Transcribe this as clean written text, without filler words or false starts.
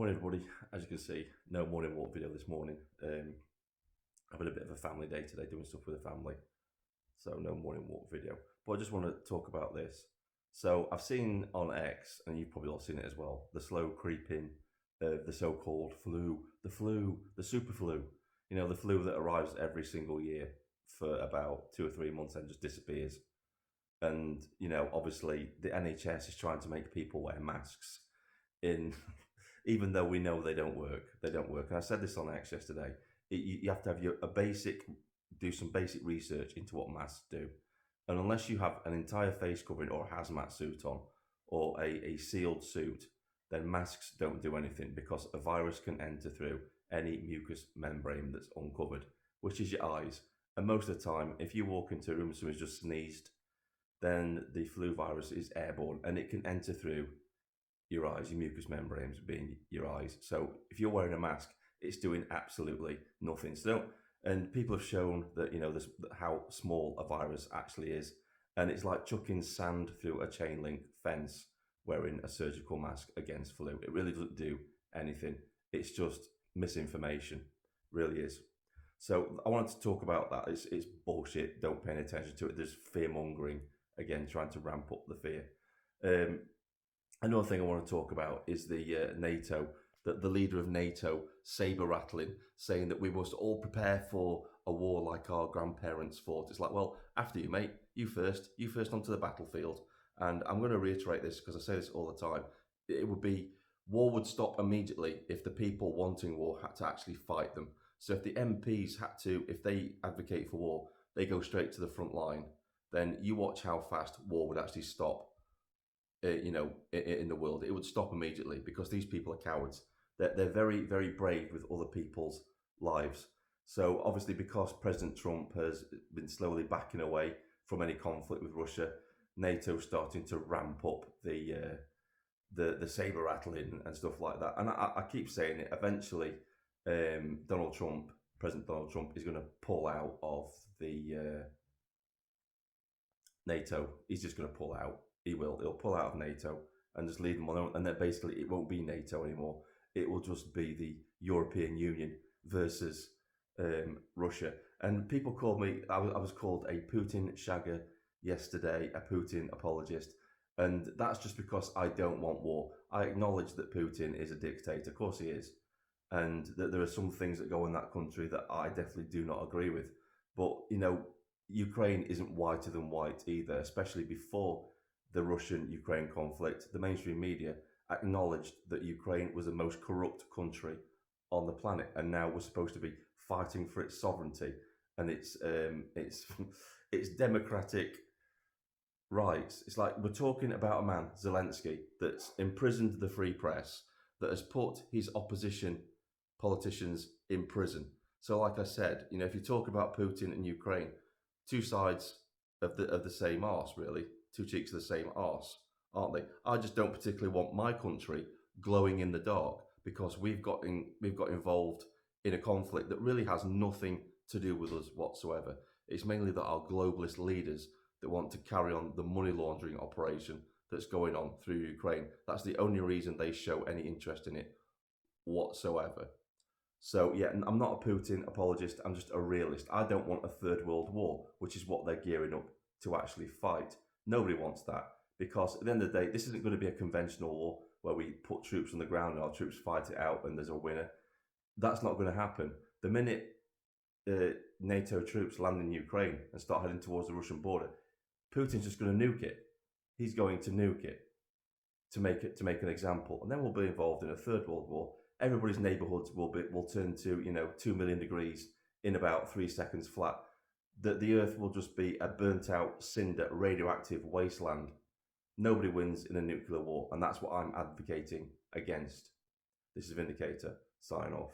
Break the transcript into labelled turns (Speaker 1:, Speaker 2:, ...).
Speaker 1: Morning, everybody. As you can see, no morning walk video this morning. I've had a bit of a family day today, doing stuff with the family, so no morning walk video. But I just want to talk about this. So I've seen on X, and you've probably all seen it as well, the slow creeping of the so-called flu, the super flu. You know, the flu that arrives every single year for about 2 or 3 months and just disappears. And you know, obviously, the NHS is trying to make people wear masks in even though we know they don't work. They don't work. And I said this on X yesterday. You have to have do some basic research into what masks do. And unless you have an entire face covering or a hazmat suit on or a sealed suit, then masks don't do anything because a virus can enter through any mucous membrane that's uncovered, which is your eyes. And most of the time, if you walk into a room and someone's just sneezed, then the flu virus is airborne and it can enter through your eyes, your mucous membranes being your eyes. So if you're wearing a mask, it's doing absolutely nothing. So and people have shown that, you know, this, how small a virus actually is. And it's like chucking sand through a chain link fence wearing a surgical mask against flu. It really doesn't do anything. It's just misinformation, really is. So I wanted to talk about that. It's bullshit. Don't pay any attention to it. There's fear mongering, again, trying to ramp up the fear. Another thing I want to talk about is the NATO, the leader of NATO, saber rattling, saying that we must all prepare for a war like our grandparents fought. It's like, well, after you, mate, you first onto the battlefield. And I'm going to reiterate this because I say this all the time. War would stop immediately if the people wanting war had to actually fight them. So if the MPs if they advocate for war, they go straight to the front line, then you watch how fast war would actually stop. In the world, it would stop immediately because these people are cowards. They're very, very brave with other people's lives. So obviously, because President Trump has been slowly backing away from any conflict with Russia, NATO's starting to ramp up the saber rattling and stuff like that. And I keep saying it. Eventually, President Donald Trump, is going to pull out of the NATO. He's just going to pull out. He'll pull out of NATO and just leave them alone. And then basically it won't be NATO anymore. It will just be the European Union versus Russia. And people called me, I was called a Putin shagger yesterday, a Putin apologist. And that's just because I don't want war. I acknowledge that Putin is a dictator. Of course he is. And that there are some things that go in that country that I definitely do not agree with. But, you know, Ukraine isn't whiter than white either, especially before the Russian-Ukraine conflict. The mainstream media acknowledged that Ukraine was the most corrupt country on the planet, and now we're supposed to be fighting for its sovereignty and its democratic rights. It's like we're talking about a man, Zelensky, that's imprisoned the free press, that has put his opposition politicians in prison. So, like I said, you know, if you talk about Putin and Ukraine, two sides of the same arse, really. Two cheeks of the same arse, aren't they? I just don't particularly want my country glowing in the dark because we've got involved in a conflict that really has nothing to do with us whatsoever. It's mainly that our globalist leaders that want to carry on the money laundering operation that's going on through Ukraine. That's the only reason they show any interest in it whatsoever. So yeah, I'm not a Putin apologist. I'm just a realist. I don't want a third world war, which is what they're gearing up to actually fight. Nobody wants that because at the end of the day, this isn't going to be a conventional war where we put troops on the ground and our troops fight it out and there's a winner. That's not going to happen. The minute NATO troops land in Ukraine and start heading towards the Russian border, Putin's just going to nuke it. He's going to nuke it to make an example, and then we'll be involved in a third world war. Everybody's neighbourhoods will turn to 2 million degrees in about 3 seconds flat. The Earth will just be a burnt out, cinder, radioactive wasteland. Nobody wins in a nuclear war, and that's what I'm advocating against. This is Vindicator, sign off.